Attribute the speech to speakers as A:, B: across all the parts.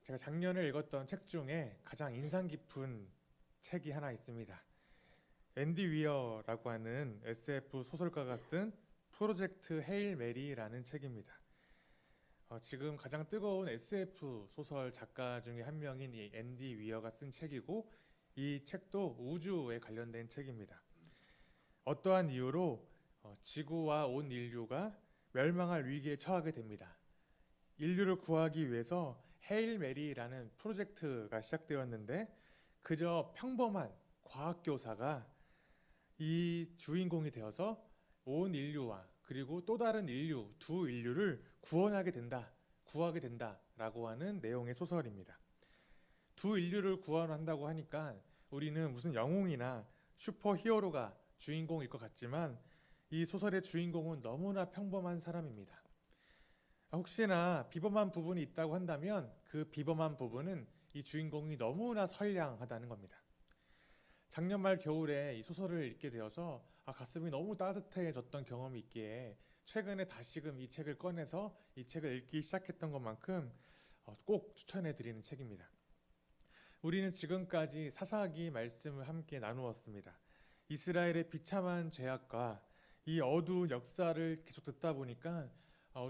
A: 제가 작년에 읽었던 책 중에 가장 인상 깊은 책이 하나 있습니다. 앤디 위어라고 하는 SF 소설가가 쓴 프로젝트 헤일 메리라는 책입니다. 지금 가장 뜨거운 SF 소설 작가 중에 한 명인 이 앤디 위어가 쓴 책이고, 이 책도 우주에 관련된 책입니다. 어떠한 이유로 지구와 온 인류가 멸망할 위기에 처하게 됩니다. 인류를 구하기 위해서 헤일 메리라는 프로젝트가 시작되었는데, 그저 평범한 과학교사가 이 주인공이 되어서 온 인류와 그리고 또 다른 인류, 두 인류를 구하게 된다라고 하는 내용의 소설입니다. 두 인류를 구원한다고 하니까 우리는 무슨 영웅이나 슈퍼 히어로가 주인공일 것 같지만, 이 소설의 주인공은 너무나 평범한 사람입니다. 혹시나 비범한 부분이 있다고 한다면 그 비범한 부분은 이 주인공이 너무나 선량하다는 겁니다. 작년 말 겨울에 이 소설을 읽게 되어서 가슴이 너무 따뜻해졌던 경험이 있기에 최근에 다시금 이 책을 꺼내서 이 책을 읽기 시작했던 것만큼 꼭 추천해 드리는 책입니다. 우리는 지금까지 사사기 말씀을 함께 나누었습니다. 이스라엘의 비참한 죄악과 이 어두운 역사를 계속 듣다 보니까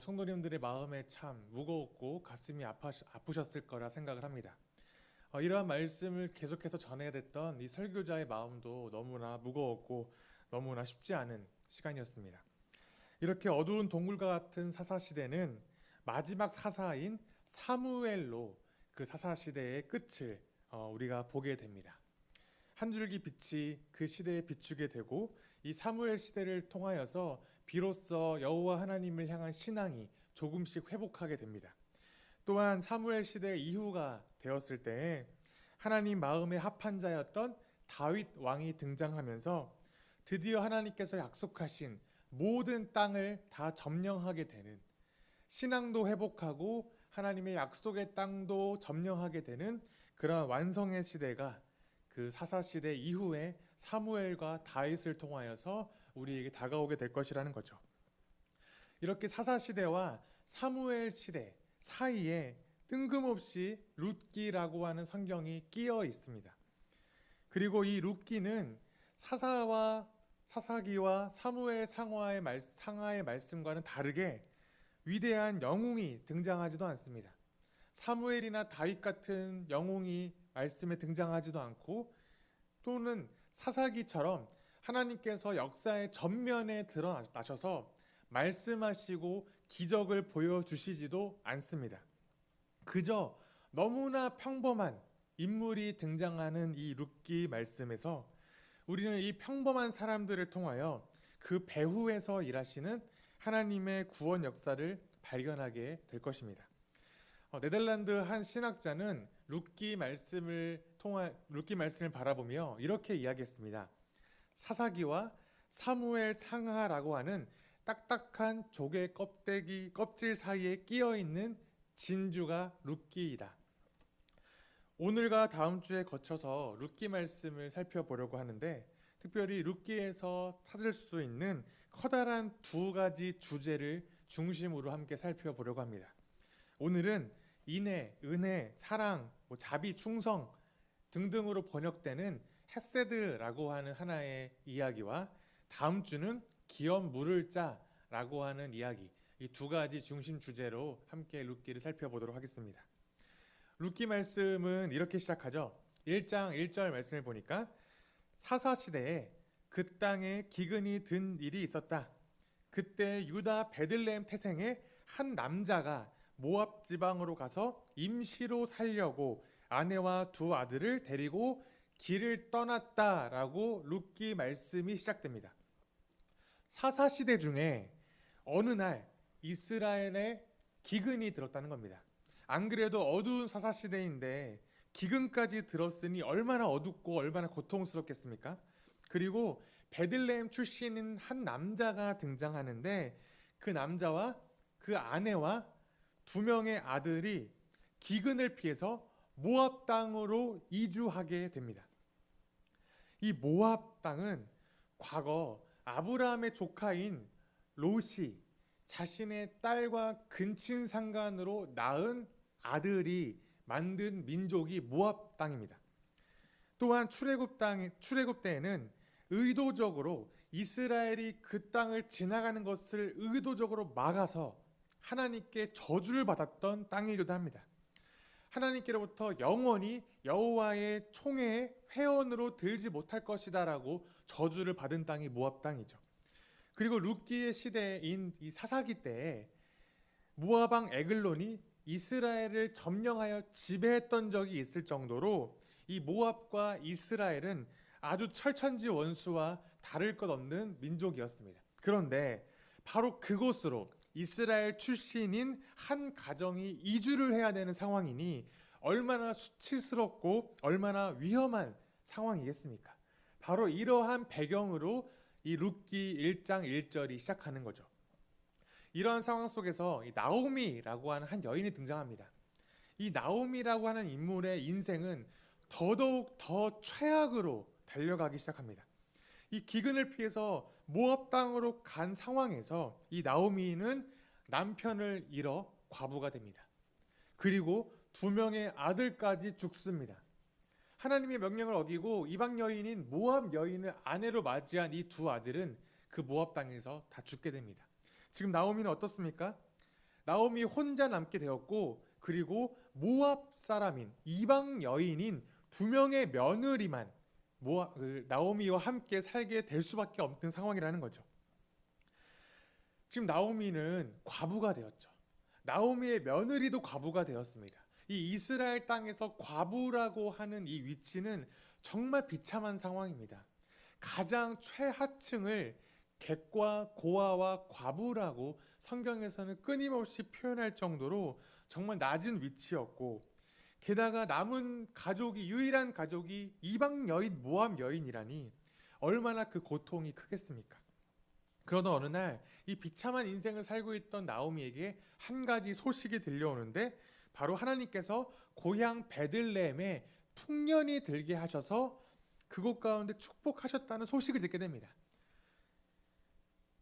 A: 성도님들의 마음에 참 무거웠고 가슴이 아프셨을 거라 생각을 합니다. 이러한 말씀을 계속해서 전해야 됐던 이 설교자의 마음도 너무나 무거웠고 너무나 쉽지 않은 시간이었습니다. 이렇게 어두운 동굴과 같은 사사시대는 마지막 사사인 사무엘로 그 사사시대의 끝을 우리가 보게 됩니다. 한 줄기 빛이 그 시대에 비추게 되고, 이 사무엘 시대를 통하여서 비로소 여호와 하나님을 향한 신앙이 조금씩 회복하게 됩니다. 또한 사무엘 시대 이후가 되었을 때에 하나님 마음에 합한 자였던 다윗 왕이 등장하면서 드디어 하나님께서 약속하신 모든 땅을 다 점령하게 되는, 신앙도 회복하고 하나님의 약속의 땅도 점령하게 되는 그런 완성의 시대가 그 사사시대 이후에 사무엘과 다윗을 통하여서 우리에게 다가오게 될 것이라는 거죠. 이렇게 사사시대와 사무엘 시대 사이에 뜬금없이 룻기라고 하는 성경이 끼어 있습니다. 그리고 이 룻기는 사사기와 사무엘 상하의 말씀과는 다르게 위대한 영웅이 등장하지도 않습니다. 사무엘이나 다윗 같은 영웅이 말씀에 등장하지도 않고, 또는 사사기처럼 하나님께서 역사의 전면에 드러나셔서 말씀하시고 기적을 보여주시지도 않습니다. 그저 너무나 평범한 인물이 등장하는 이 룻기 말씀에서 우리는 이 평범한 사람들을 통하여 그 배후에서 일하시는 하나님의 구원 역사를 발견하게 될 것입니다. 네덜란드 한 신학자는 룻기 말씀을 바라보며 이렇게 이야기했습니다. 사사기와 사무엘 상하라고 하는 딱딱한 조개 껍질 사이에 끼어 있는 진주가 룻기이다. 오늘과 다음 주에 거쳐서 룻기 말씀을 살펴보려고 하는데, 특별히 룻기에서 찾을 수 있는 커다란 두 가지 주제를 중심으로 함께 살펴보려고 합니다. 오늘은 인애, 은혜, 사랑, 자비, 충성 등등으로 번역되는 헤세드라고 하는 하나의 이야기와, 다음 주는 기업 물을 자라고 하는 이야기, 이 두 가지 중심 주제로 함께 룻기를 살펴보도록 하겠습니다. 룻기 말씀은 이렇게 시작하죠. 1장 1절 말씀을 보니까 사사시대에 그 땅에 기근이 든 일이 있었다. 그때 유다 베들레헴 태생의 한 남자가 모압 지방으로 가서 임시로 살려고 아내와 두 아들을 데리고 길을 떠났다라고 룻기 말씀이 시작됩니다. 사사시대 중에 어느 날 이스라엘에 기근이 들었다는 겁니다. 안 그래도 어두운 사사시대인데 기근까지 들었으니 얼마나 어둡고 얼마나 고통스럽겠습니까? 그리고 베들레헴 출신인 한 남자가 등장하는데, 그 남자와 그 아내와 두 명의 아들이 기근을 피해서 모압 땅으로 이주하게 됩니다. 이 모압 땅은 과거 아브라함의 조카인 롯이 자신의 딸과 근친상간으로 낳은 아들이 만든 민족이 모압 땅입니다. 또한 출애굽 때에는 의도적으로 이스라엘이 그 땅을 지나가는 것을 의도적으로 막아서 하나님께 저주를 받았던 땅이기도 합니다. 하나님께로부터 영원히 여호와의 총회의 회원으로 들지 못할 것이다라고 저주를 받은 땅이 모압 땅이죠. 그리고 룻기의 시대인 이 사사기 때에 모압 왕 에글론이 이스라엘을 점령하여 지배했던 적이 있을 정도로 이 모압과 이스라엘은 아주 철천지 원수와 다를 것 없는 민족이었습니다. 그런데 바로 그곳으로 이스라엘 출신인 한 가정이 이주를 해야 되는 상황이니 얼마나 수치스럽고 얼마나 위험한 상황이겠습니까? 바로 이러한 배경으로 이 룻기 1장 1절이 시작하는 거죠. 이러한 상황 속에서 이 나오미라고 하는 한 여인이 등장합니다. 이 나오미라고 하는 인물의 인생은 더더욱 더 최악으로 달려가기 시작합니다. 이 기근을 피해서 모압 땅으로 간 상황에서 이 나오미는 남편을 잃어 과부가 됩니다. 그리고 2명의 아들까지 죽습니다. 하나님의 명령을 어기고 이방 여인인 모압 여인을 아내로 맞이한 이 2 아들은 그 모압 땅에서 다 죽게 됩니다. 지금 나오미는 어떻습니까? 나오미 혼자 남게 되었고, 그리고 모압 사람인 이방 여인인 2명의 며느리만 나오미와 함께 살게 될 수밖에 없는 상황이라는 거죠. 지금 나오미는 과부가 되었죠. 나오미의 며느리도 과부가 되었습니다. 이 이스라엘 땅에서 과부라고 하는 이 위치는 정말 비참한 상황입니다. 가장 최하층을 객과 고아와 과부라고 성경에서는 끊임없이 표현할 정도로 정말 낮은 위치였고, 게다가 남은 가족이, 유일한 가족이 이방 여인 모압 여인이라니 얼마나 그 고통이 크겠습니까? 그러던 어느 날 이 비참한 인생을 살고 있던 나오미에게 한 가지 소식이 들려오는데, 바로 하나님께서 고향 베들레헴에 풍년이 들게 하셔서 그곳 가운데 축복하셨다는 소식을 듣게 됩니다.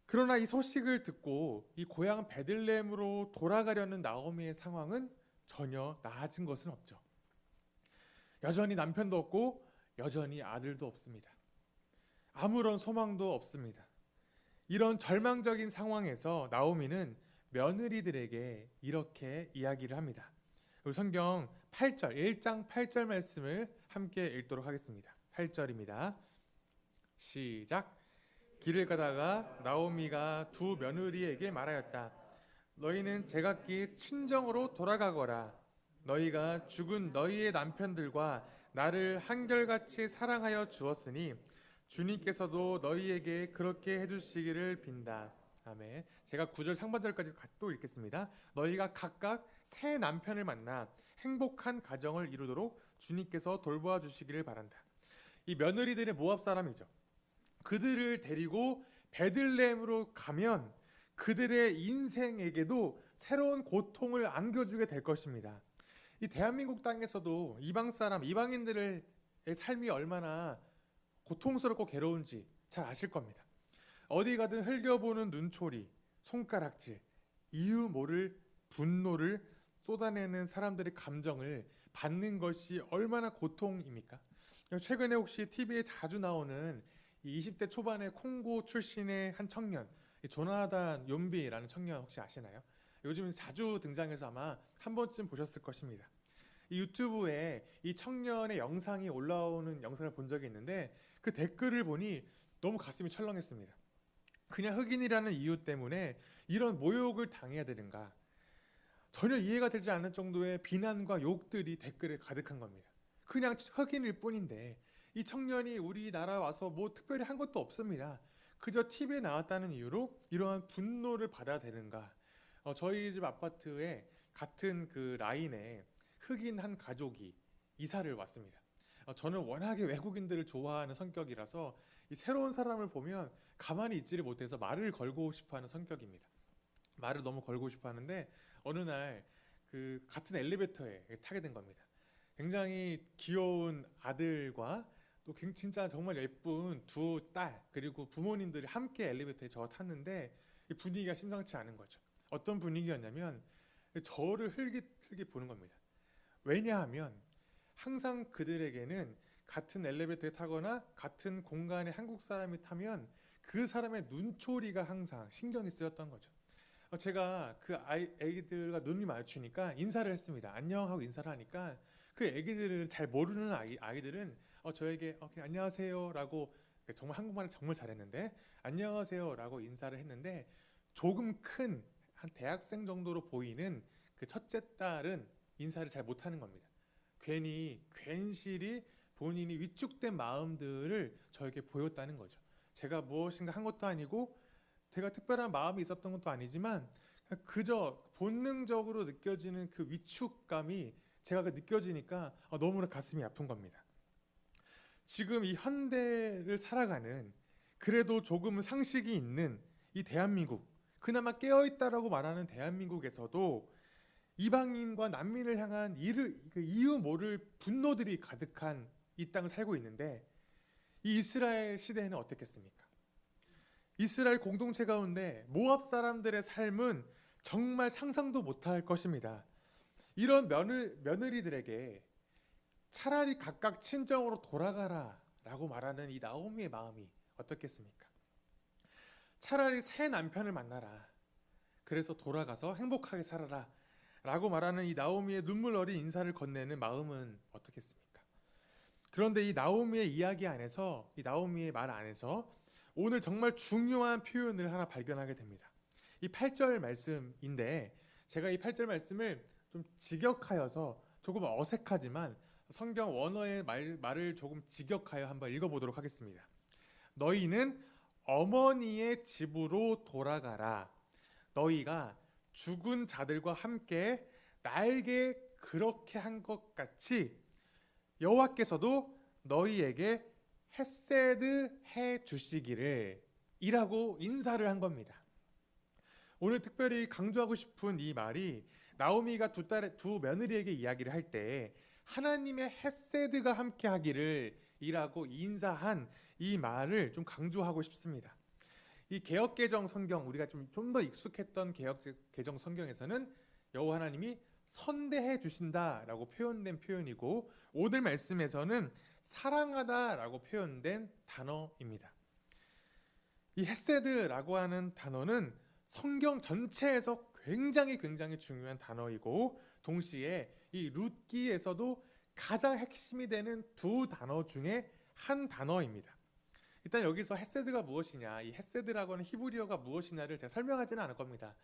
A: 그러나 이 소식을 듣고 이 고향 베들레헴으로 돌아가려는 나오미의 상황은 전혀 나아진 것은 없죠. 여전히 남편도 없고 여전히 아들도 없습니다. 아무런 소망도 없습니다. 이런 절망적인 상황에서 나오미는 며느리들에게 이렇게 이야기를 합니다. 성경 8절, 1장 8절 말씀을 함께 읽도록 하겠습니다. 8절입니다. 시작. 길을 가다가 나오미가 2 며느리에게 말하였다. 너희는 제각기 친정으로 돌아가거라. 너희가 죽은 너희의 남편들과 나를 한결같이 사랑하여 주었으니 주님께서도 너희에게 그렇게 해주시기를 빈다. 아멘. 제가 9절 상반절까지 또 읽겠습니다. 너희가 각각 새 남편을 만나 행복한 가정을 이루도록 주님께서 돌보아 주시기를 바란다. 이 며느리들의 모압 사람이죠. 그들을 데리고 베들레헴으로 가면 그들의 인생에게도 새로운 고통을 안겨주게 될 것입니다. 이 대한민국 땅에서도 이방 사람, 이방인들의 삶이 얼마나 고통스럽고 괴로운지 잘 아실 겁니다. 어디 가든 흘겨보는 눈초리, 손가락질, 이유 모를 분노를 쏟아내는 사람들의 감정을 받는 것이 얼마나 고통입니까? 최근에 혹시 TV에 자주 나오는 20대 초반의 콩고 출신의 한 청년, 조나단 욤비라는 청년 혹시 아시나요? 요즘 자주 등장해서 아마 한 번쯤 보셨을 것입니다. 이 유튜브에 이 청년의 영상이 올라오는 영상을 본 적이 있는데, 그 댓글을 보니 너무 가슴이 철렁했습니다. 그냥 흑인이라는 이유 때문에 이런 모욕을 당해야 되는가? 전혀 이해가 되지 않는 정도의 비난과 욕들이 댓글에 가득한 겁니다. 그냥 흑인일 뿐인데 이 청년이 우리나라 와서 뭐 특별히 한 것도 없습니다. 그저 TV에 나왔다는 이유로 이러한 분노를 받아야 되는가? 저희 집 아파트에 같은 그 라인에 흑인 한 가족이 이사를 왔습니다. 저는 워낙에 외국인들을 좋아하는 성격이라서 이 새로운 사람을 보면 가만히 있지를 못해서 말을 걸고 싶어하는 성격입니다. 말을 너무 걸고 싶어하는데 어느 날 그 같은 엘리베이터에 타게 된 겁니다. 굉장히 귀여운 아들과 또 진짜 정말 예쁜 2 딸, 그리고 부모님들이 함께 엘리베이터에 저 탔는데 이 분위기가 심상치 않은 거죠. 어떤 분위기였냐면 저를 흘깃흘깃 보는 겁니다. 왜냐하면 항상 그들에게는 같은 엘리베이터에 타거나 같은 공간에 한국 사람이 타면 그 사람의 눈초리가 항상 신경이 쓰였던 거죠. 제가 그 애기들과 눈이 마주치니까 인사를 했습니다. 안녕 하고 인사를 하니까 그 애기들은 잘 모르는 아이들은 저에게 그냥 안녕하세요라고, 정말 한국말을 정말 잘했는데 안녕하세요라고 인사를 했는데, 조금 큰 한 대학생 정도로 보이는 그 첫째 딸은 인사를 잘 못하는 겁니다. 괜시리 본인이 위축된 마음들을 저에게 보였다는 거죠. 제가 무엇인가 한 것도 아니고 제가 특별한 마음이 있었던 것도 아니지만 그저 본능적으로 느껴지는 그 위축감이 제가 느껴지니까 너무나 가슴이 아픈 겁니다. 지금 이 현대를 살아가는, 그래도 조금은 상식이 있는 이 대한민국, 그나마 깨어있다라고 말하는 대한민국에서도 이방인과 난민을 향한 이유 모를 분노들이 가득한 이 땅을 살고 있는데, 이 이스라엘 시대에는 어떻겠습니까? 이스라엘 공동체 가운데 모압 사람들의 삶은 정말 상상도 못할 것입니다. 이런 며느리들에게 차라리 각각 친정으로 돌아가라 라고 말하는 이 나오미의 마음이 어떻겠습니까? 차라리 새 남편을 만나라, 그래서 돌아가서 행복하게 살아라 라고 말하는 이 나오미의 눈물 어린 인사를 건네는 마음은 어떻겠습니까? 그런데 이 나오미의 이야기 안에서, 이 나오미의 말 안에서 오늘 정말 중요한 표현을 하나 발견하게 됩니다. 이 8절 말씀인데, 제가 이 8절 말씀을 좀 직역하여서 조금 어색하지만 성경 원어의 말을 조금 직역하여 한번 읽어보도록 하겠습니다. 너희는 어머니의 집으로 돌아가라. 너희가 죽은 자들과 함께 나에게 그렇게 한 것 같이 여호와께서도 너희에게 헤세드 해 주시기를 이라고 인사를 한 겁니다. 오늘 특별히 강조하고 싶은 이 말이, 나오미가 두 며느리에게 이야기를 할 때 하나님의 헤세드가 함께 하기를 이라고 인사한 이 말을 좀 강조하고 싶습니다. 이 개역개정 성경, 우리가 좀 더 익숙했던 개역개정 성경에서는 여호와 하나님이 선대해 주신다라고 표현된 표현이고, 오늘 말씀에서는 사랑하다라고 표현된 단어입니다. 이 헤세드라고 하는 단어는 성경 전체에서 굉장히 중요한 단어이고, 동시에 이 룻기에서도 가장 핵심이 되는 두 단어 중에 한 단어입니다. 일단 여기서 헤세드가 무엇이냐, 이 헤세드라고 하는 히브리어가 무엇이냐를 제가 설명하지는 않을 겁니다.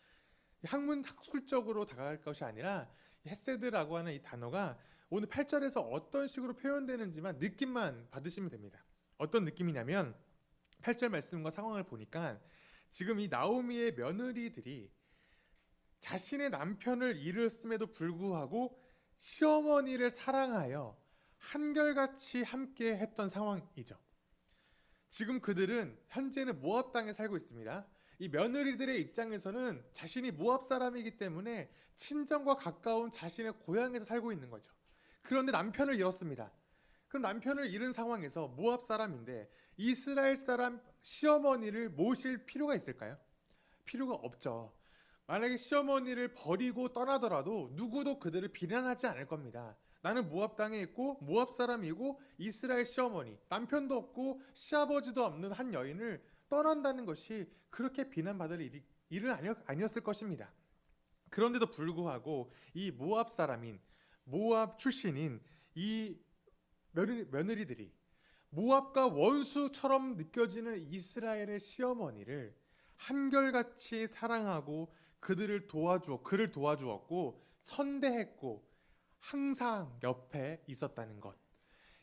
A: 학술적으로 다가갈 것이 아니라 헤세드라고 하는 이 단어가 오늘 8절에서 어떤 식으로 표현되는지만 느낌만 받으시면 됩니다. 어떤 느낌이냐면, 8절 말씀과 상황을 보니까 지금 이 나오미의 며느리들이 자신의 남편을 잃었음에도 불구하고 시어머니를 사랑하여 한결같이 함께 했던 상황이죠. 지금 그들은 현재는 모압 땅에 살고 있습니다. 이 며느리들의 입장에서는 자신이 모압 사람이기 때문에 친정과 가까운 자신의 고향에서 살고 있는 거죠. 그런데 남편을 잃었습니다. 그럼 남편을 잃은 상황에서 모압 사람인데 이스라엘 사람 시어머니를 모실 필요가 있을까요? 필요가 없죠. 만약에 시어머니를 버리고 떠나더라도 누구도 그들을 비난하지 않을 겁니다. 나는 모압 땅에 있고 모압 사람이고 이스라엘 시어머니, 남편도 없고 시아버지도 없는 한 여인을 떠난다는 것이 그렇게 비난받을 일은 아니었을 것입니다. 그런데도 불구하고 이 모압 사람인, 모압 출신인 이 며느리들이 모압과 원수처럼 느껴지는 이스라엘의 시어머니를 한결같이 사랑하고 그를 도와주었고 선대했고 항상 옆에 있었다는 것,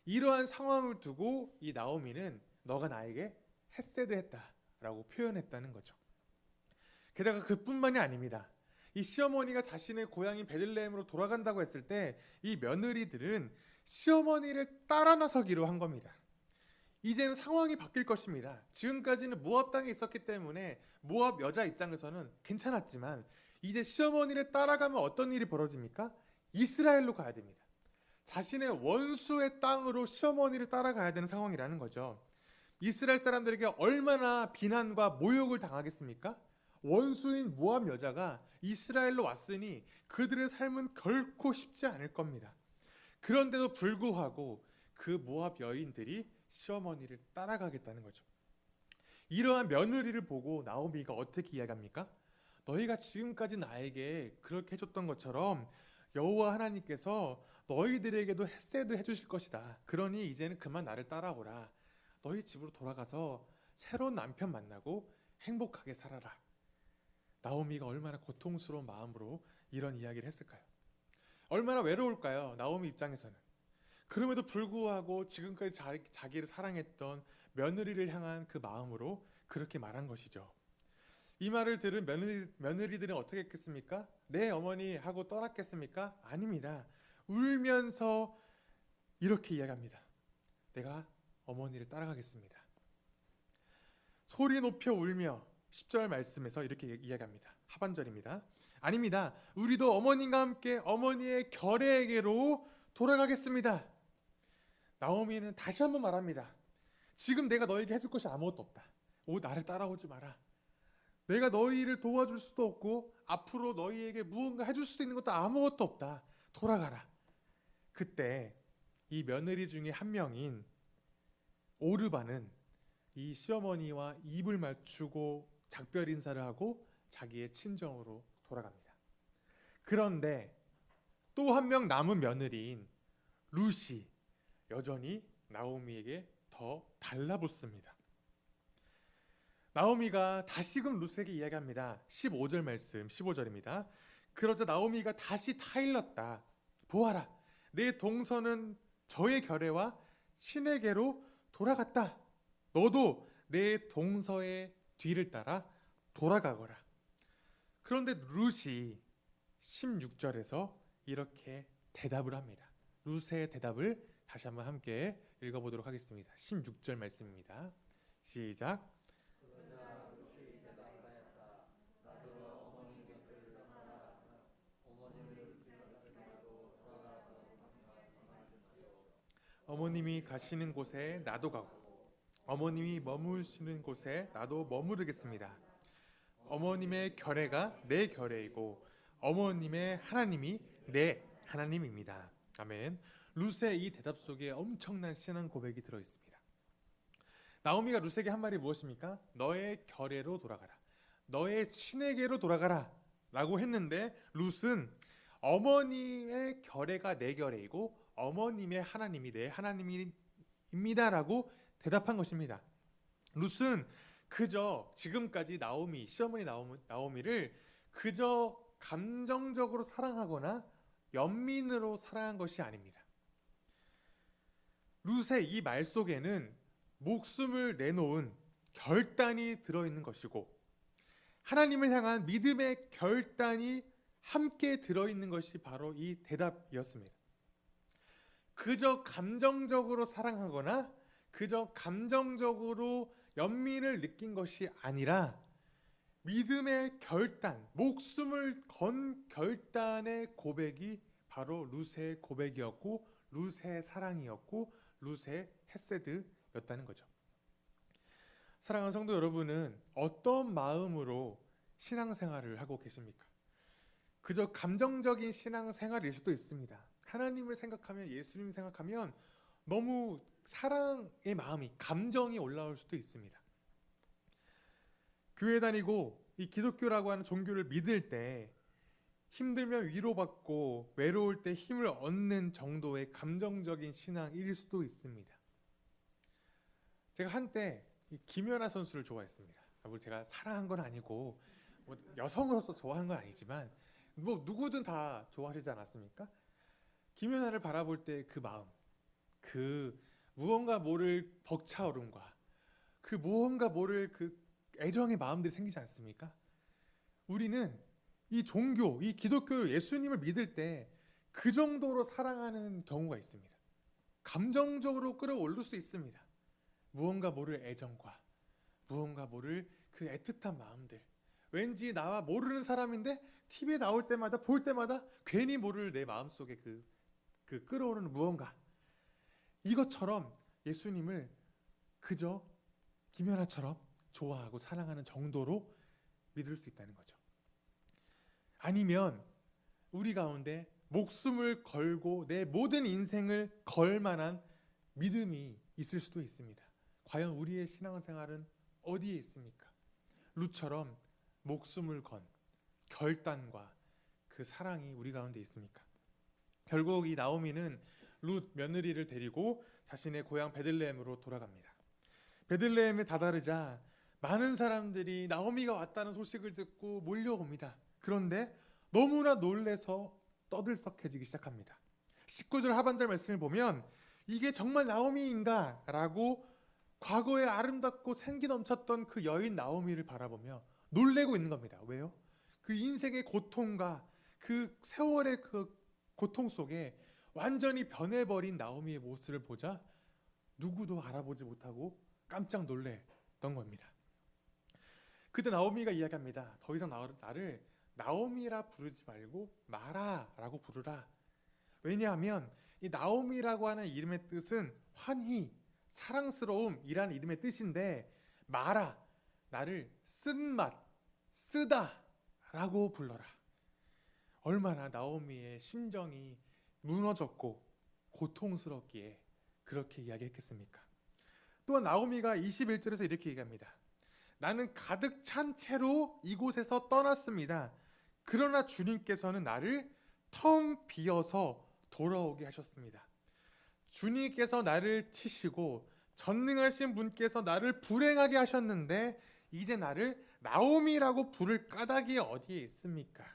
A: 이러한 상황을 두고 이 나오미는 너가 나에게 헤세드했다라고 표현했다는 거죠. 게다가 그뿐만이 아닙니다. 이 시어머니가 자신의 고향인 베들레헴으로 돌아간다고 했을 때 이 며느리들은 시어머니를 따라 나서기로 한 겁니다. 이제는 상황이 바뀔 것입니다. 지금까지는 모압 땅에 있었기 때문에 모압 여자 입장에서는 괜찮았지만 이제 시어머니를 따라가면 어떤 일이 벌어집니까? 이스라엘로 가야 됩니다. 자신의 원수의 땅으로 시어머니를 따라가야 되는 상황이라는 거죠. 이스라엘 사람들에게 얼마나 비난과 모욕을 당하겠습니까? 원수인 모압 여자가 이스라엘로 왔으니 그들의 삶은 결코 쉽지 않을 겁니다. 그런데도 불구하고 그 모압 여인들이 시어머니를 따라가겠다는 거죠. 이러한 며느리를 보고 나오미가 어떻게 이야기합니까? 너희가 지금까지 나에게 그렇게 해줬던 것처럼 여호와 하나님께서 너희들에게도 헤세드 해주실 것이다. 그러니 이제는 그만 나를 따라오라. 너희 집으로 돌아가서 새로운 남편 만나고 행복하게 살아라. 나오미가 얼마나 고통스러운 마음으로 이런 이야기를 했을까요? 얼마나 외로울까요? 나오미 입장에서는. 그럼에도 불구하고 지금까지 자기를 사랑했던 며느리를 향한 그 마음으로 그렇게 말한 것이죠. 이 말을 들은 며느리들은 어떻게 했겠습니까? 네 어머니 하고 떠났겠습니까? 아닙니다. 울면서 이렇게 이야기합니다. 내가 어머니를 따라가겠습니다. 소리 높여 울며 10절 말씀에서 이렇게 이야기합니다. 하반절입니다. 아닙니다. 우리도 어머님과 함께 어머니의 결례에게로 돌아가겠습니다. 나오미는 다시 한번 말합니다. 지금 내가 너에게 해줄 것이 아무것도 없다. 나를 따라오지 마라. 내가 너희를 도와줄 수도 없고 앞으로 너희에게 무언가 해줄 수도 있는 것도 아무것도 없다. 돌아가라. 그때 이 며느리 중에 한 명인 오르바는 이 시어머니와 입을 맞추고 작별 인사를 하고 자기의 친정으로 돌아갑니다. 그런데 또 한 명 남은 며느리인 룻이 여전히 나오미에게 더 달라붙습니다. 나오미가 다시금 룻에게 이야기합니다. 15절 말씀 15절입니다. 그러자 나오미가 다시 타일렀다. 보아라, 내 동서는 저의 결례와 신에게로 돌아갔다. 너도 내 동서의 뒤를 따라 돌아가거라. 그런데 룻이 16절에서 이렇게 대답을 합니다. 룻의 대답을 다시 한번 함께 읽어보도록 하겠습니다. 16절 말씀입니다. 시작. 어머님이 가시는 곳에 나도 가고 어머님이 머무시는 곳에 나도 머무르겠습니다. 어머님의 결례가 내 결례이고 어머님의 하나님이 내 하나님입니다. 아멘. 룻의 이 대답 속에 엄청난 신앙 고백이 들어있습니다. 나오미가 룻에게 한 말이 무엇입니까? 너의 결례로 돌아가라. 너의 신에게로 돌아가라 라고 했는데 룻은 어머니의 결례가 내 결례이고 어머님의 하나님이 내 하나님입니다 라고 대답한 것입니다. 룻은 그저 지금까지 시어머니 나오미를 그저 감정적으로 사랑하거나 연민으로 사랑한 것이 아닙니다. 룻의 이 말 속에는 목숨을 내놓은 결단이 들어있는 것이고 하나님을 향한 믿음의 결단이 함께 들어있는 것이 바로 이 대답이었습니다. 그저 감정적으로 사랑하거나 그저 감정적으로 연민을 느낀 것이 아니라 믿음의 결단, 목숨을 건 결단의 고백이 바로 룻의 고백이었고 룻의 사랑이었고 룻의 헤세드였다는 거죠. 사랑하는 성도 여러분은 어떤 마음으로 신앙생활을 하고 계십니까? 그저 감정적인 신앙생활일 수도 있습니다. 하나님을 생각하면 예수님 생각하면 너무 사랑의 마음이 감정이 올라올 수도 있습니다. 교회 다니고 이 기독교라고 하는 종교를 믿을 때 힘들면 위로받고 외로울 때 힘을 얻는 정도의 감정적인 신앙일 수도 있습니다. 제가 한때 김연아 선수를 좋아했습니다. 제가 사랑한 건 아니고 여성으로서 좋아하는 건 아니지만 누구든 다 좋아하시지 않았습니까? 김연아를 바라볼 때 그 마음, 그 무언가 모를 벅차오름과 그 무언가 모를 그 애정의 마음들이 생기지 않습니까? 우리는 이 종교, 이 기독교 예수님을 믿을 때 그 정도로 사랑하는 경우가 있습니다. 감정적으로 끌어올릴 수 있습니다. 무언가 모를 애정과 무언가 모를 그 애틋한 마음들. 왠지 나와 모르는 사람인데 TV에 나올 때마다 볼 때마다 괜히 모를 내 마음속에 그 끌어오르는 무언가. 이것처럼 예수님을 그저 김연아처럼 좋아하고 사랑하는 정도로 믿을 수 있다는 거죠. 아니면 우리 가운데 목숨을 걸고 내 모든 인생을 걸 만한 믿음이 있을 수도 있습니다. 과연 우리의 신앙생활은 어디에 있습니까? 룻처럼 목숨을 건 결단과 그 사랑이 우리 가운데 있습니까? 결국 이 나오미는 룻 며느리를 데리고 자신의 고향 베들레헴으로 돌아갑니다. 베들레헴에 다다르자 많은 사람들이 나오미가 왔다는 소식을 듣고 몰려옵니다. 그런데 너무나 놀래서 떠들썩해지기 시작합니다. 19절 하반절 말씀을 보면 이게 정말 나오미인가? 라고 과거에 아름답고 생기 넘쳤던 그 여인 나오미를 바라보며 놀래고 있는 겁니다. 왜요? 그 인생의 고통과 그 세월의 그 고통 속에 완전히 변해버린 나오미의 모습을 보자 누구도 알아보지 못하고 깜짝 놀랬던 겁니다. 그때 나오미가 이야기합니다. 더 이상 나를 나오미라 부르지 말고 마라라고 부르라. 왜냐하면 이 나오미라고 하는 이름의 뜻은 환희, 사랑스러움이라는 이름의 뜻인데 마라, 나를 쓴맛, 쓰다라고 불러라. 얼마나 나오미의 심정이 무너졌고 고통스럽기에 그렇게 이야기했겠습니까? 또한 나오미가 21절에서 이렇게 얘기합니다. 나는 가득 찬 채로 이곳에서 떠났습니다. 그러나 주님께서는 나를 텅 비어서 돌아오게 하셨습니다. 주님께서 나를 치시고 전능하신 분께서 나를 불행하게 하셨는데 이제 나를 나오미라고 부를 까닭이 어디에 있습니까?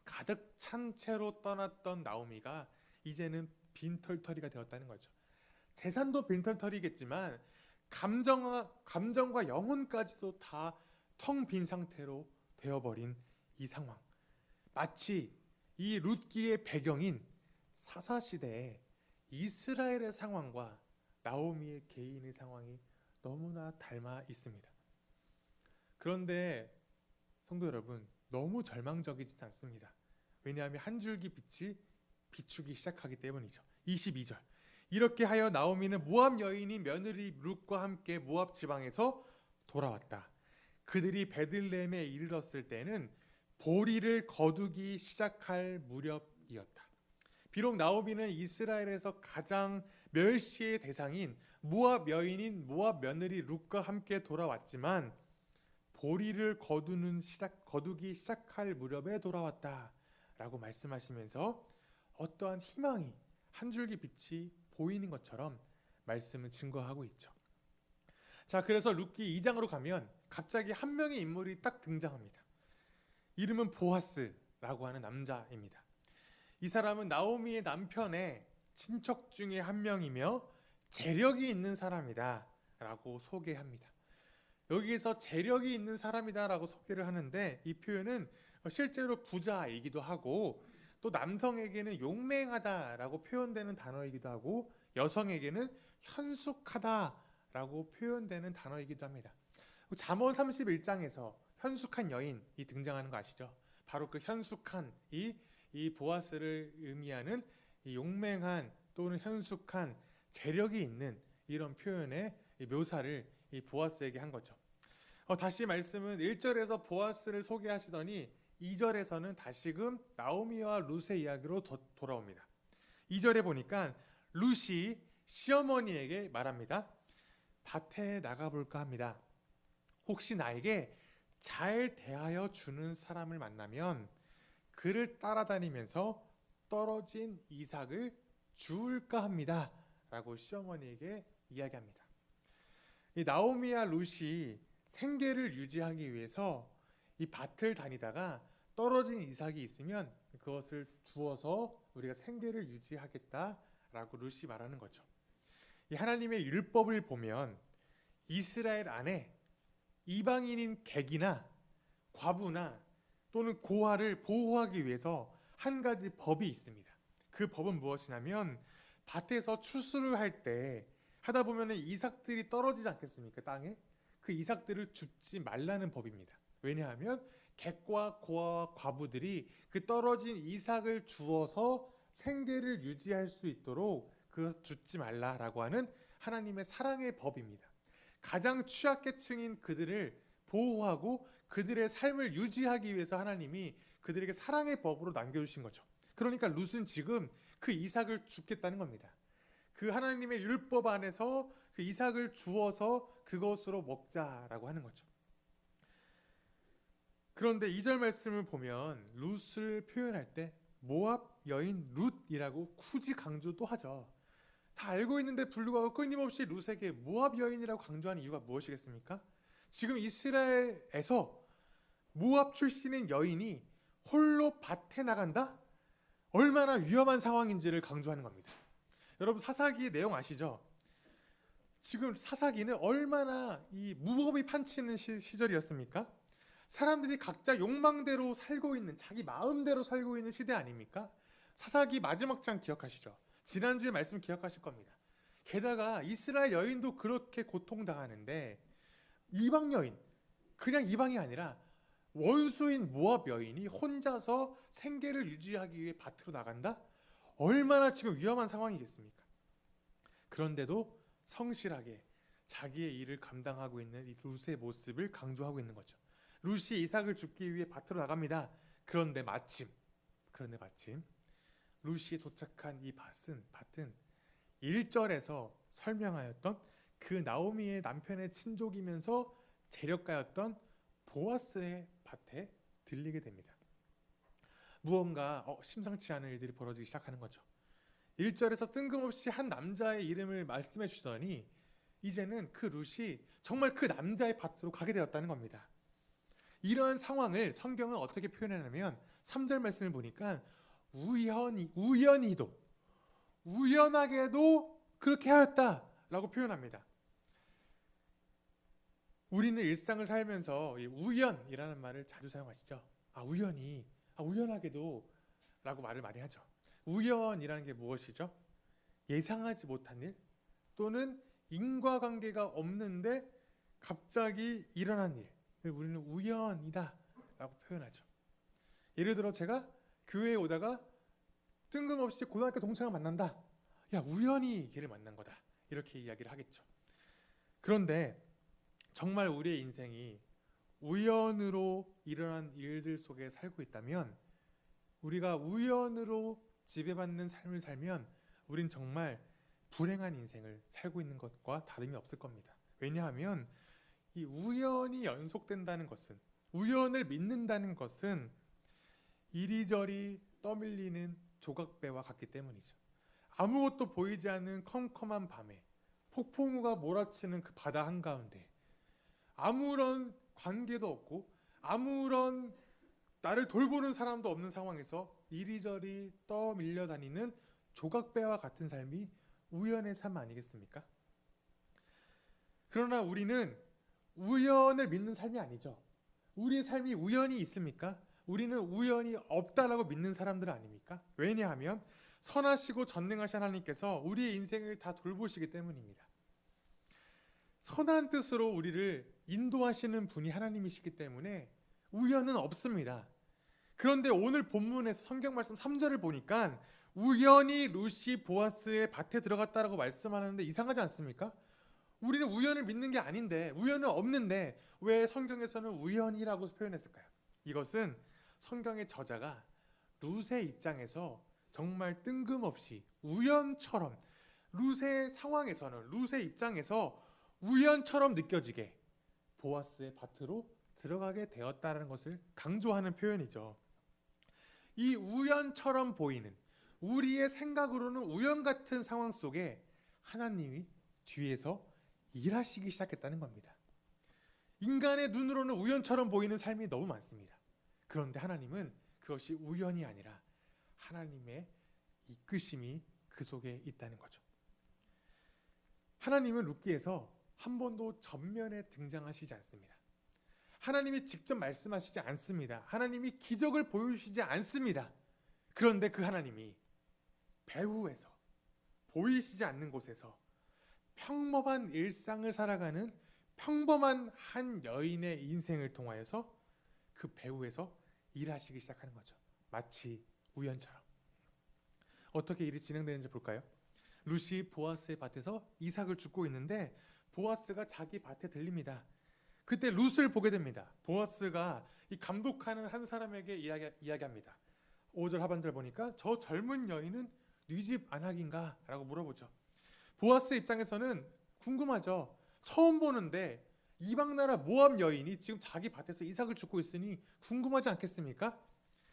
A: 가득 찬 채로 떠났던 나오미가 이제는 빈털터리가 되었다는 거죠. 재산도 빈털터리겠지만 감정과 영혼까지도 다 텅 빈 상태로 되어버린 이 상황. 마치 이 룻기의 배경인 사사시대의 이스라엘의 상황과 나오미의 개인의 상황이 너무나 닮아 있습니다. 그런데 성도 여러분, 너무 절망적이진 않습니다. 왜냐하면 한 줄기 빛이 비추기 시작하기 때문이죠. 22절. 이렇게 하여 나오미는 모압 여인이 며느리 룻과 함께 모압 지방에서 돌아왔다. 그들이 베들레헴에 이르렀을 때는 보리를 거두기 시작할 무렵이었다. 비록 나오미는 이스라엘에서 가장 멸시의 대상인 모압 여인인 모압 며느리 룻과 함께 돌아왔지만 보리를 거두기 시작할 무렵에 돌아왔다라고 말씀하시면서 어떠한 희망이 한 줄기 빛이 보이는 것처럼 말씀을 증거하고 있죠. 자, 그래서 룻기 2장으로 가면 갑자기 한 명의 인물이 딱 등장합니다. 이름은 보아스라고 하는 남자입니다. 이 사람은 나오미의 남편의 친척 중에 한 명이며 재력이 있는 사람이다 라고 소개합니다. 여기에서 재력이 있는 사람이다 라고 소개를 하는데 이 표현은 실제로 부자이기도 하고 또 남성에게는 용맹하다라고 표현되는 단어이기도 하고 여성에게는 현숙하다라고 표현되는 단어이기도 합니다. 잠언 31장에서 현숙한 여인이 등장하는 거 아시죠? 바로 그 현숙한 이 보아스를 의미하는 이 용맹한 또는 현숙한 재력이 있는 이런 표현의 묘사를 이 보아스에게 한 거죠. 다시 말씀은 1절에서 보아스를 소개하시더니 2절에서는 다시금 나오미와 룻의 이야기로 돌아옵니다. 2절에 보니까 룻이 시어머니에게 말합니다. 밭에 나가볼까 합니다. 혹시 나에게 잘 대하여 주는 사람을 만나면 그를 따라다니면서 떨어진 이삭을 주울까 합니다. 라고 시어머니에게 이야기합니다. 이 나오미와 룻이 생계를 유지하기 위해서 이 밭을 다니다가 떨어진 이삭이 있으면 그것을 주어서 우리가 생계를 유지하겠다라고 룻이 말하는 거죠. 이 하나님의 율법을 보면 이스라엘 안에 이방인인 객이나 과부나 또는 고아를 보호하기 위해서 한 가지 법이 있습니다. 그 법은 무엇이냐면 밭에서 추수를 할 때 하다 보면 이삭들이 떨어지지 않겠습니까? 땅에. 그 이삭들을 줍지 말라는 법입니다. 왜냐하면 객과 고아와 과부들이 그 떨어진 이삭을 주어서 생계를 유지할 수 있도록 그 줍지 말라라고 하는 하나님의 사랑의 법입니다. 가장 취약계층인 그들을 보호하고 그들의 삶을 유지하기 위해서 하나님이 그들에게 사랑의 법으로 남겨주신 거죠. 그러니까 룻은 지금 그 이삭을 죽겠다는 겁니다. 그 하나님의 율법 안에서 그 이삭을 주어서 그것으로 먹자라고 하는 거죠. 그런데 2절 말씀을 보면 룻을 표현할 때 모압 여인 룻이라고 굳이 강조도 하죠. 다 알고 있는데 불구하고 끊임없이 룻에게 모압 여인이라고 강조하는 이유가 무엇이겠습니까? 지금 이스라엘에서 모압 출신인 여인이 홀로 밭에 나간다? 얼마나 위험한 상황인지를 강조하는 겁니다. 여러분 사사기의 내용 아시죠? 지금 사사기는 얼마나 이 무법이 판치는 시절이었습니까? 사람들이 각자 욕망대로 살고 있는, 자기 마음대로 살고 있는 시대 아닙니까? 사사기 마지막 장 기억하시죠? 지난주에 말씀 기억하실 겁니다. 게다가 이스라엘 여인도 그렇게 고통당하는데 이방 여인, 그냥 이방이 아니라 원수인 모압 여인이 혼자서 생계를 유지하기 위해 밭으로 나간다? 얼마나 지금 위험한 상황이겠습니까? 그런데도 성실하게 자기의 일을 감당하고 있는 이 룻의 모습을 강조하고 있는 거죠. 룻이 이삭을 죽기 위해 밭으로 나갑니다. 그런데 마침 룻이 도착한 이 밭은 1절에서 설명하였던 그 나오미의 남편의 친족이면서 재력가였던 보아스의 밭에 들리게 됩니다. 무언가 심상치 않은 일들이 벌어지기 시작하는 거죠. 1절에서 뜬금없이 한 남자의 이름을 말씀해 주더니 이제는 그 룻이 정말 그 남자의 밭으로 가게 되었다는 겁니다. 이러한 상황을 성경은 어떻게 표현하냐면 3절 말씀을 보니까 우연하게도 그렇게 하였다라고 표현합니다. 우리는 일상을 살면서 이 우연이라는 말을 자주 사용하시죠. 우연하게도 라고 말을 많이 하죠. 우연이라는 게 무엇이죠? 예상하지 못한 일 또는 인과관계가 없는데 갑자기 일어난 일, 우리는 우연이다 라고 표현하죠. 예를 들어 제가 교회에 오다가 뜬금없이 고등학교 동창을 만난다. 야, 우연히 걔를 만난 거다. 이렇게 이야기를 하겠죠. 그런데 정말 우리의 인생이 우연으로 일어난 일들 속에 살고 있다면, 우리가 우연으로 지배받는 삶을 살면 우린 정말 불행한 인생을 살고 있는 것과 다름이 없을 겁니다. 왜냐하면 이 우연이 연속된다는 것은, 우연을 믿는다는 것은 이리저리 떠밀리는 조각배와 같기 때문이죠. 아무것도 보이지 않는 컴컴한 밤에 폭풍우가 몰아치는 그 바다 한가운데 아무런 관계도 없고 아무런 나를 돌보는 사람도 없는 상황에서 이리저리 떠밀려 다니는 조각배와 같은 삶이 우연의 삶 아니겠습니까? 그러나 우리는 우연을 믿는 삶이 아니죠. 우리의 삶이 우연이 있습니까? 우리는 우연이 없다라고 믿는 사람들 아닙니까? 왜냐하면 선하시고 전능하신 하나님께서 우리의 인생을 다 돌보시기 때문입니다. 선한 뜻으로 우리를 인도하시는 분이 하나님이시기 때문에 우연은 없습니다. 그런데 오늘 본문에서 성경 말씀 3절을 보니까 우연히 룻이 보아스의 밭에 들어갔다라고 말씀하는데 이상하지 않습니까? 우리는 우연을 믿는 게 아닌데, 우연은 없는데 왜 성경에서는 우연이라고 표현했을까요? 이것은 성경의 저자가 룻의 입장에서 정말 뜬금없이 우연처럼, 룻의 상황에서는, 룻의 입장에서 우연처럼 느껴지게 보아스의 밭으로 들어가게 되었다는 것을 강조하는 표현이죠. 이 우연처럼 보이는, 우리의 생각으로는 우연 같은 상황 속에 하나님이 뒤에서 일하시기 시작했다는 겁니다. 인간의 눈으로는 우연처럼 보이는 삶이 너무 많습니다. 그런데 하나님은 그것이 우연이 아니라 하나님의 이끄심이 그 속에 있다는 거죠. 하나님은 룻기에서 한 번도 전면에 등장하시지 않습니다. 하나님이 직접 말씀하시지 않습니다. 하나님이 기적을 보여주시지 않습니다. 그런데 그 하나님이 배후에서, 보이시지 않는 곳에서 평범한 일상을 살아가는 평범한 한 여인의 인생을 통하여서 그 배후에서 일하시기 시작하는 거죠. 마치 우연처럼. 어떻게 일이 진행되는지 볼까요? 룻이 보아스의 밭에서 이삭을 줍고 있는데 보아스가 자기 밭에 들립니다. 그때 룻을 보게 됩니다. 보아스가 이 감독하는 한 사람에게 이야기합니다. 5절 하반절 보니까 저 젊은 여인은 네 집 안악인가? 라고 물어보죠. 보아스 입장에서는 궁금하죠. 처음 보는데 이방 나라 모압 여인이 지금 자기 밭에서 이삭을 줍고 있으니 궁금하지 않겠습니까?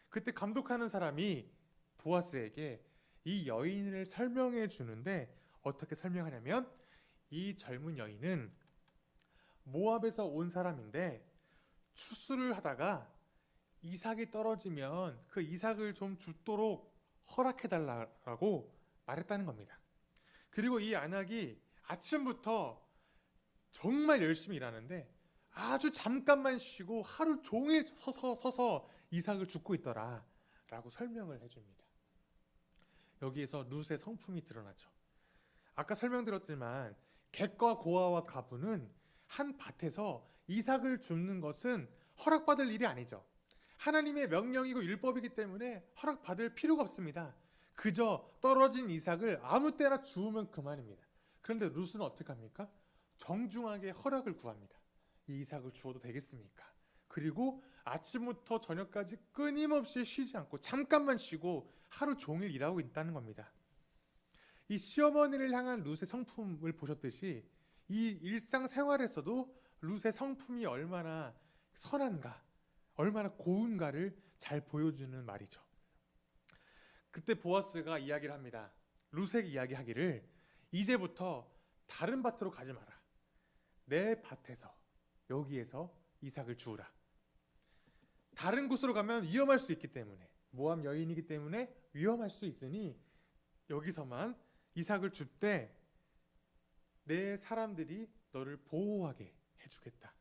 A: 그때 감독하는 사람이 보아스에게 이 여인을 설명해 주는데 어떻게 설명하냐면 이 젊은 여인은 모압에서 온 사람인데 추수를 하다가 이삭이 떨어지면 그 이삭을 좀 줍도록 허락해 달라고 말했다는 겁니다. 그리고 이 안악이 아침부터 정말 열심히 일하는데 아주 잠깐만 쉬고 하루 종일 서서 이삭을 줍고 있더라 라고 설명을 해줍니다. 여기에서 룻의 성품이 드러나죠. 아까 설명드렸지만 객과 고아와 가부는 한 밭에서 이삭을 줍는 것은 허락받을 일이 아니죠. 하나님의 명령이고 율법이기 때문에 허락받을 필요가 없습니다. 그저 떨어진 이삭을 아무 때나 주우면 그만입니다. 그런데 룻은 어떻게 합니까? 정중하게 허락을 구합니다. 이 이삭을 주어도 되겠습니까? 그리고 아침부터 저녁까지 끊임없이 쉬지 않고 잠깐만 쉬고 하루 종일 일하고 있다는 겁니다. 이 시어머니를 향한 룻의 성품을 보셨듯이 이 일상생활에서도 룻의 성품이 얼마나 선한가, 얼마나 고운가를 잘 보여주는 말이죠. 그때 보아스가 이야기를 합니다. 룻에게 이야기하기를 이제부터 다른 밭으로 가지 마라. 내 밭에서 여기에서 이삭을 주우라. 다른 곳으로 가면 위험할 수 있기 때문에 모압 여인이기 때문에 위험할 수 있으니 여기서만 이삭을 줍되 내 사람들이 너를 보호하게 해주겠다.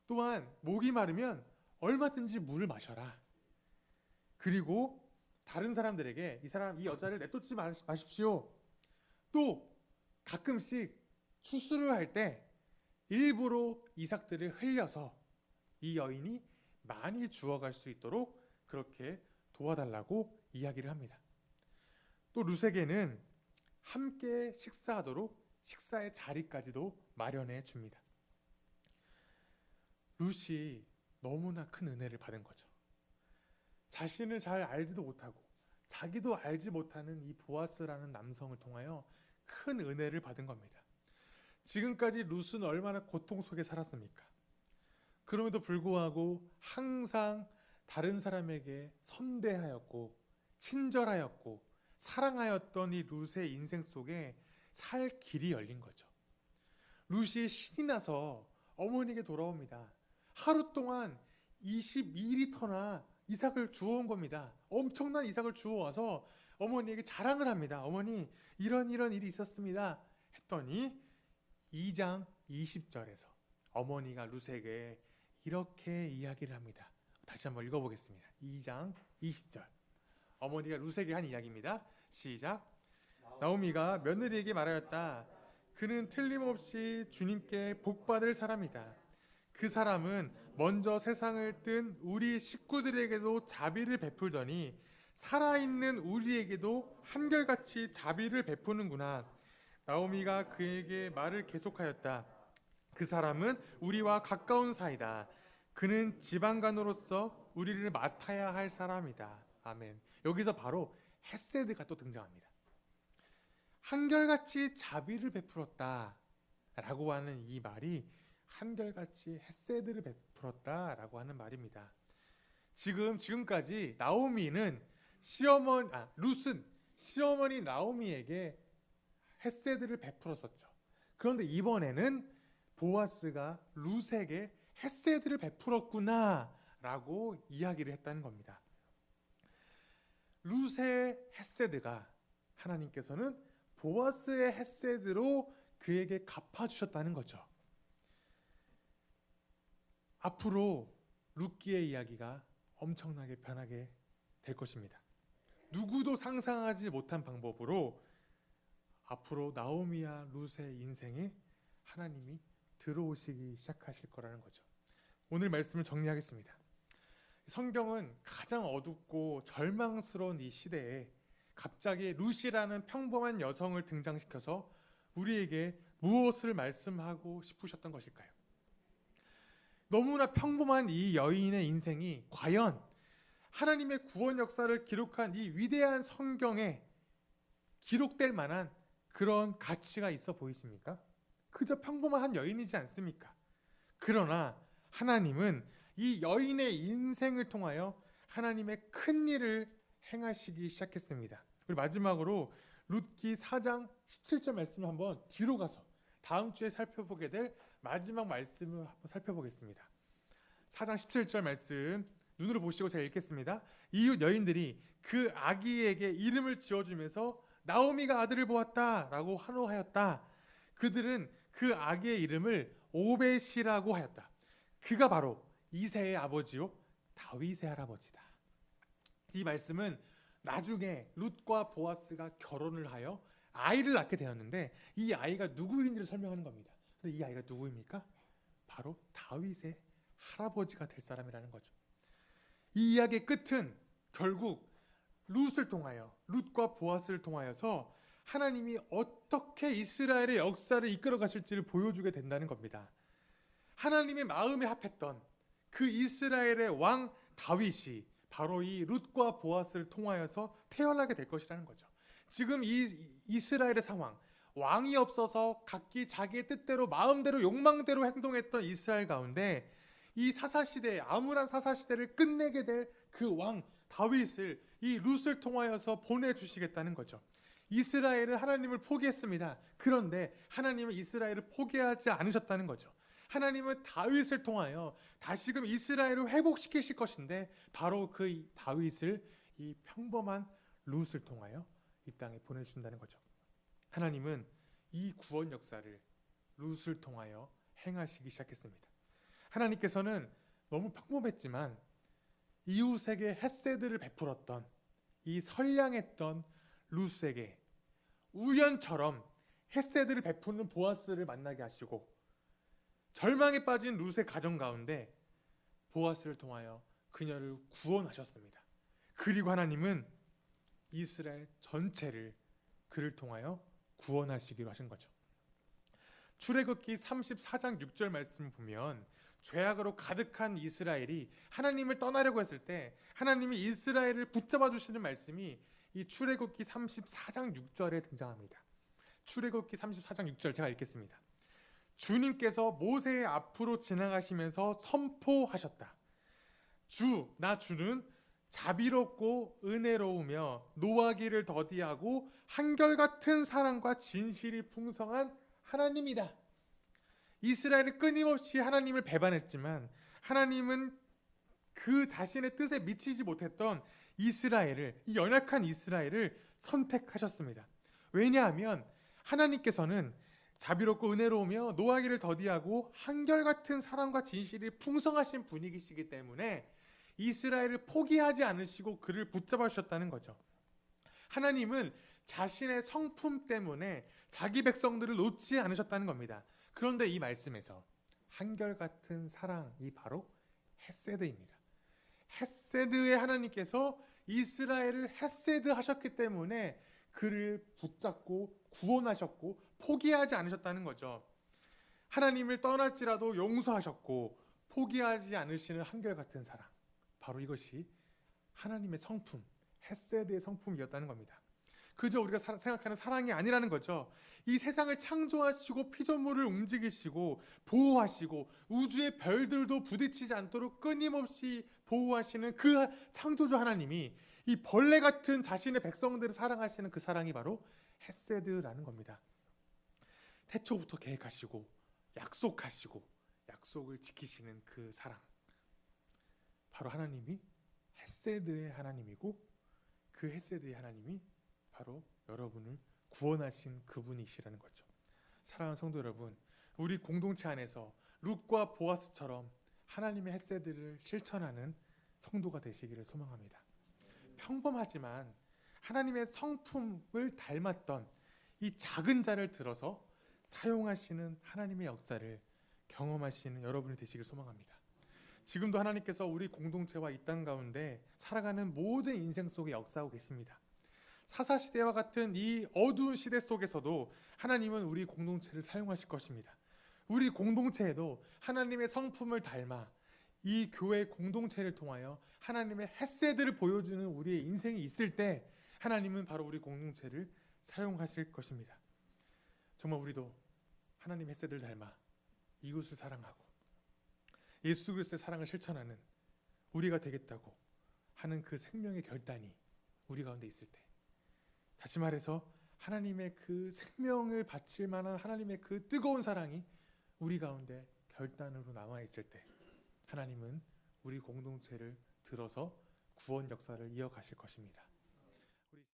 A: 또한 목이 마르면 얼마든지 물을 마셔라. 그리고 다른 사람들에게 이 여자를 내쫓지 마십시오. 또 가끔씩 추수를 할 때 일부러 이삭들을 흘려서 이 여인이 많이 주워갈 수 있도록 그렇게 도와달라고 이야기를 합니다. 또 룻에게는 함께 식사하도록 식사의 자리까지도 마련해 줍니다. 룻이 너무나 큰 은혜를 받은 거죠. 자신을 잘 알지도 못하고 자기도 알지 못하는 이 보아스라는 남성을 통하여 큰 은혜를 받은 겁니다. 지금까지 룻은 얼마나 고통 속에 살았습니까? 그럼에도 불구하고 항상 다른 사람에게 선대하였고 친절하였고 사랑하였던 이 룻의 인생 속에 살 길이 열린 거죠. 룻이 신이 나서 어머니에게 돌아옵니다. 하루 동안 22리터나 이삭을 주워온 겁니다. 엄청난 이삭을 주워와서 어머니에게 자랑을 합니다. 어머니, 이런 일이 있었습니다. 했더니 2장 20절에서 어머니가 룻에게 이렇게 이야기를 합니다. 다시 한번 읽어보겠습니다. 2장 20절. 어머니가 룻에게 한 이야기입니다. 시작. 나오미가 며느리에게 말하였다. 그는 틀림없이 주님께 복받을 사람이다. 그 사람은 먼저 세상을 뜬 우리 식구들에게도 자비를 베풀더니 살아있는 우리에게도 한결같이 자비를 베푸는구나. 나오미가 그에게 말을 계속하였다. 그 사람은 우리와 가까운 사이다. 그는 지방간으로서 우리를 맡아야 할 사람이다. 아멘. 여기서 바로 헤세드가 또 등장합니다. 한결같이 자비를 베풀었다 라고 하는 이 말이 한결같이 헤세드를 베풀었다 라고 하는 말입니다. 지금까지 룻은 시어머니 나오미에게 헤세드를 베풀었었죠. 그런데 이번에는 보아스가 룻에게 헤세드를 베풀었구나 라고 이야기를 했다는 겁니다. 룻의 헤세드가 하나님께서는 보아스의 헤세드로 그에게 갚아주셨다는 거죠. 앞으로 룻기의 이야기가 엄청나게 변하게 될 것입니다. 누구도 상상하지 못한 방법으로 앞으로 나오미와 룻의 인생에 하나님이 들어오시기 시작하실 거라는 거죠. 오늘 말씀을 정리하겠습니다. 성경은 가장 어둡고 절망스러운 이 시대에 갑자기 룻이라는 평범한 여성을 등장시켜서 우리에게 무엇을 말씀하고 싶으셨던 것일까요? 너무나 평범한 이 여인의 인생이 과연 하나님의 구원 역사를 기록한 이 위대한 성경에 기록될 만한 그런 가치가 있어 보이십니까? 그저 평범한 한 여인이지 않습니까? 그러나 하나님은 이 여인의 인생을 통하여 하나님의 큰 일을 행하시기 시작했습니다. 그리고 마지막으로 룻기 4장 17절 말씀을 한번 뒤로 가서 다음 주에 살펴보게 될 마지막 말씀을 한번 살펴보겠습니다. 4장 17절 말씀 눈으로 보시고 제가 읽겠습니다. 이웃 여인들이 그 아기에게 이름을 지어주면서 나오미가 아들을 보았다라고 환호하였다. 그들은 그 아기의 이름을 오벳이라고 하였다. 그가 바로 이새의 아버지요 다윗의 할아버지다. 이 말씀은 나중에 룻과 보아스가 결혼을 하여 아이를 낳게 되었는데 이 아이가 누구인지를 설명하는 겁니다. 근데 이 아이가 누구입니까? 바로 다윗의 할아버지가 될 사람이라는 거죠. 이 이야기의 끝은 결국 룻을 통하여 룻과 보아스를 통하여서 하나님이 어떻게 이스라엘의 역사를 이끌어 가실지를 보여주게 된다는 겁니다. 하나님의 마음에 합했던 그 이스라엘의 왕 다윗이 바로 이 룻과 보아스를 통하여서 태어나게 될 것이라는 거죠. 지금 이 이스라엘의 상황, 왕이 없어서 각기 자기의 뜻대로 마음대로 욕망대로 행동했던 이스라엘 가운데 이 사사시대, 암울한 사사시대를 끝내게 될 그 왕 다윗을 이 룻을 통하여서 보내주시겠다는 거죠. 이스라엘은 하나님을 포기했습니다. 그런데 하나님은 이스라엘을 포기하지 않으셨다는 거죠. 하나님은 다윗을 통하여 다시금 이스라엘을 회복시키실 것인데 바로 그 다윗을 이 평범한 룻을 통하여 이 땅에 보내주신다는 거죠. 하나님은 이 구원 역사를 룻을 통하여 행하시기 시작했습니다. 하나님께서는 너무 평범했지만 이웃에게 헤세드를 베풀었던 이 선량했던 룻에게 우연처럼 헤세드를 베푸는 보아스를 만나게 하시고 절망에 빠진 룻의 가정 가운데 보아스를 통하여 그녀를 구원하셨습니다. 그리고 하나님은 이스라엘 전체를 그를 통하여 구원하시기로 하신 거죠. 출애굽기 34장 6절 말씀을 보면 죄악으로 가득한 이스라엘이 하나님을 떠나려고 했을 때 하나님이 이스라엘을 붙잡아 주시는 말씀이 이 출애굽기 34장 6절에 등장합니다. 출애굽기 34장 6절 제가 읽겠습니다. 주님께서 모세의 앞으로 지나가시면서 선포하셨다. 나 주는 자비롭고 은혜로우며 노하기를 더디하고 한결같은 사랑과 진실이 풍성한 하나님이다. 이스라엘은 끊임없이 하나님을 배반했지만 하나님은 그 자신의 뜻에 미치지 못했던 이스라엘을, 이 연약한 이스라엘을 선택하셨습니다. 왜냐하면 하나님께서는 자비롭고 은혜로우며 노하기를 더디하고 한결같은 사랑과 진실이 풍성하신 분이시기 때문에 이스라엘을 포기하지 않으시고 그를 붙잡아 주셨다는 거죠. 하나님은 자신의 성품 때문에 자기 백성들을 놓지 않으셨다는 겁니다. 그런데 이 말씀에서 한결같은 사랑이 바로 헤세드입니다. 헤세드의 하나님께서 이스라엘을 헤세드 하셨기 때문에 그를 붙잡고 구원하셨고 포기하지 않으셨다는 거죠. 하나님을 떠날지라도 용서하셨고 포기하지 않으시는 한결같은 사랑, 바로 이것이 하나님의 성품, 헤세드의 성품이었다는 겁니다. 그저 우리가 생각하는 사랑이 아니라는 거죠. 이 세상을 창조하시고 피조물을 움직이시고 보호하시고 우주의 별들도 부딪히지 않도록 끊임없이 보호하시는 그 창조주 하나님이 이 벌레 같은 자신의 백성들을 사랑하시는 그 사랑이 바로 헤세드라는 겁니다. 태초부터 계획하시고 약속하시고 약속을 지키시는 그 사랑, 바로 하나님이 헤세드의 하나님이고 그 헤세드의 하나님이 바로 여러분을 구원하신 그분이시라는 거죠. 사랑하는 성도 여러분, 우리 공동체 안에서 룻과 보아스처럼 하나님의 헤세드를 실천하는 성도가 되시기를 소망합니다. 평범하지만 하나님의 성품을 닮았던 이 작은 자를 들어서 사용하시는 하나님의 역사를 경험하시는 여러분이 되시길 소망합니다. 지금도 하나님께서 우리 공동체와 이 땅 가운데 살아가는 모든 인생 속에 역사하고 계십니다. 사사시대와 같은 이 어두운 시대 속에서도 하나님은 우리 공동체를 사용하실 것입니다. 우리 공동체에도 하나님의 성품을 닮아 이 교회 공동체를 통하여 하나님의 헤세드를 보여주는 우리의 인생이 있을 때 하나님은 바로 우리 공동체를 사용하실 것입니다. 정말 우리도 하나님 헤세드를 닮아 이웃을 사랑하고 예수 그리스도의 사랑을 실천하는 우리가 되겠다고 하는 그 생명의 결단이 우리 가운데 있을 때, 다시 말해서 하나님의 그 생명을 바칠 만한 하나님의 그 뜨거운 사랑이 우리 가운데 결단으로 남아있을 때 하나님은 우리 공동체를 들어서 구원 역사를 이어가실 것입니다.